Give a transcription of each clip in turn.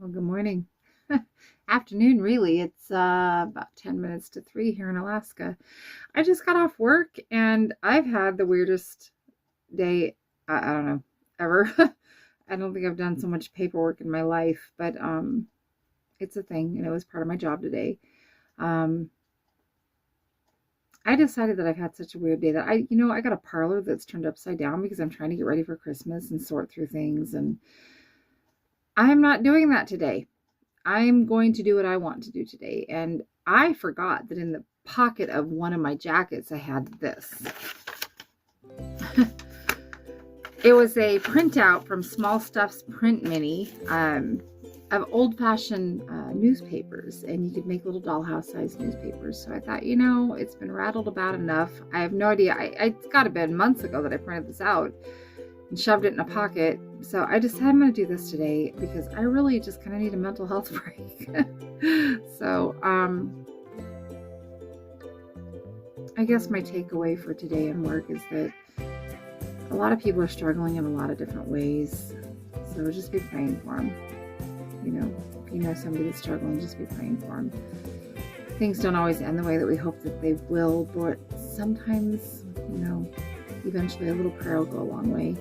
Well, good morning. Afternoon, really. It's about 10 minutes to 3 here in Alaska. I just got off work and I've had the weirdest day, I don't know, ever. I don't think I've done so much paperwork in my life, but it's a thing, it was part of my job today. Um, I decided that I've had such a weird day that I got a parlor that's turned upside down because I'm trying to get ready for Christmas and sort through things, and I'm not doing that today. I'm going to do what I want to do today. And I forgot that in the pocket of one of my jackets, I had this. It was a printout from Small Stuff's Print Mini of old-fashioned newspapers. And you could make little dollhouse-sized newspapers. So I thought, it's been rattled about enough. I have no idea. It's got to be months ago that I printed this out and shoved it in a pocket. So I decided I'm going to do this today because I really just kind of need a mental health break. So, I guess my takeaway for today in work is that a lot of people are struggling in a lot of different ways. So just be praying for them. If you know somebody that's struggling, just be praying for them. Things don't always end the way that we hope that they will, but sometimes, eventually a little prayer will go a long way.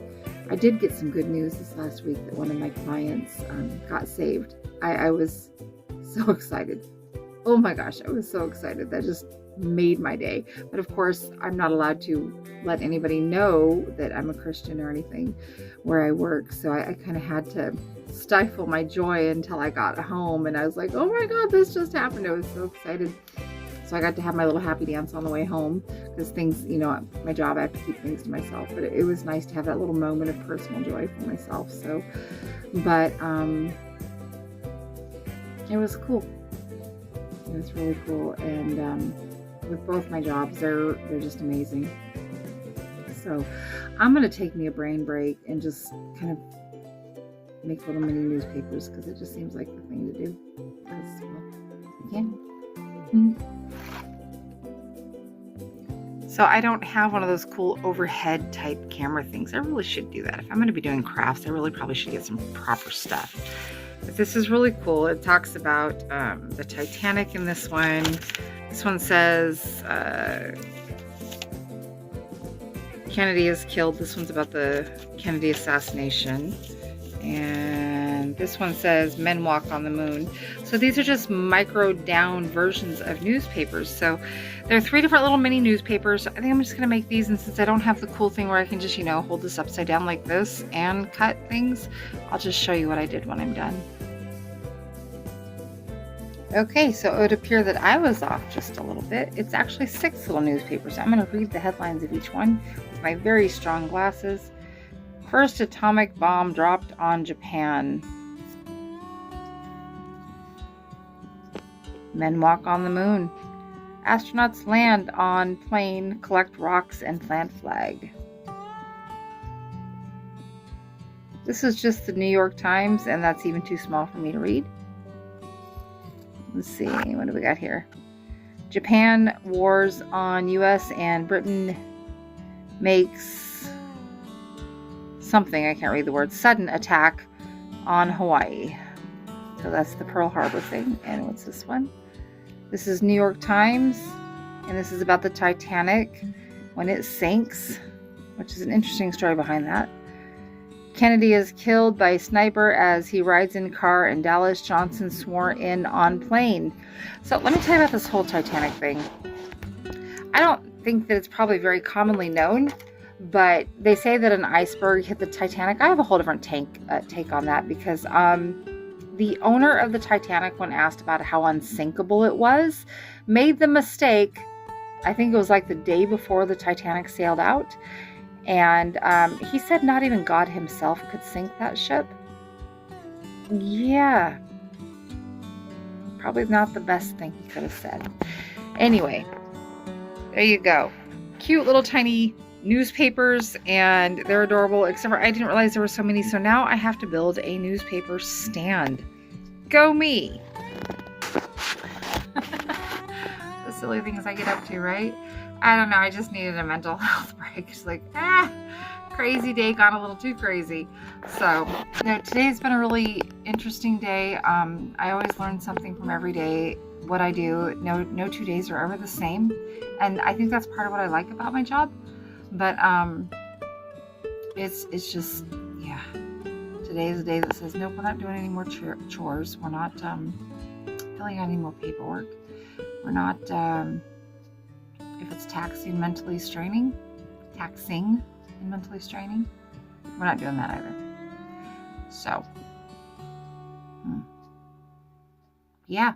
I did get some good news this last week that one of my clients got saved. I was so excited. Oh my gosh, I was so excited. That just made my day. But of course, I'm not allowed to let anybody know that I'm a Christian or anything where I work. So I kind of had to stifle my joy until I got home. And I was like, oh my God, this just happened. I was so excited. So I got to have my little happy dance on the way home because things, my job, I have to keep things to myself. But it was nice to have that little moment of personal joy for myself. So, but it was cool. It was really cool. And with both my jobs, they're just amazing. So I'm going to take me a brain break and just kind of make little mini newspapers because it just seems like the thing to do. Because, well, I can. Mm-hmm. So I don't have one of those cool overhead type camera things. I really should do that. If I'm going to be doing crafts, I really probably should get some proper stuff. But this is really cool. It talks about the Titanic in this one. This one says Kennedy is killed. This one's about the Kennedy assassination. And this one says Men Walk on the Moon. So these are just micro down versions of newspapers. So there are 3 different little mini newspapers. I think I'm just going to make these, and since I don't have the cool thing where I can just, hold this upside down like this and cut things, I'll just show you what I did when I'm done. Okay, so it would appear that I was off just a little bit. It's actually 6 little newspapers. I'm going to read the headlines of each one with my very strong glasses. First atomic bomb dropped on Japan. Men walk on the moon. Astronauts land on plane, collect rocks, and plant flag. This is just the New York Times, and that's even too small for me to read. Let's see, what do we got here? Japan wars on US and Britain makes something, I can't read the word, sudden attack on Hawaii. So that's the Pearl Harbor thing. And what's this one? This is New York Times, and this is about the Titanic when it sinks, which is an interesting story behind that. Kennedy is killed by a sniper as he rides in car, and Dallas Johnson sworn in on plane. So let me tell you about this whole Titanic thing. I don't think that it's probably very commonly known, but they say that an iceberg hit the Titanic. I have a whole different take on that because the owner of the Titanic, when asked about how unsinkable it was, made the mistake, I think it was like the day before the Titanic sailed out, and he said not even God himself could sink that ship. Yeah, probably not the best thing he could have said. Anyway, there you go. Cute little tiny newspapers, and they're adorable, except for I didn't realize there were so many, so now I have to build a newspaper stand. Go me! The silly things I get up to, right? I don't know, I just needed a mental health break. It's like, crazy day gone a little too crazy. So, today's been a really interesting day. I always learn something from every day. What I do, no 2 days are ever the same, and I think that's part of what I like about my job. But it's just, yeah. Today is a day that says nope, we're not doing any more chores. We're not filling out any more paperwork. We're not if it's taxing and mentally straining, we're not doing that either. So, yeah,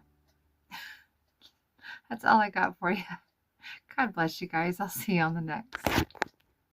that's all I got for you. God bless you guys. I'll see you on the next.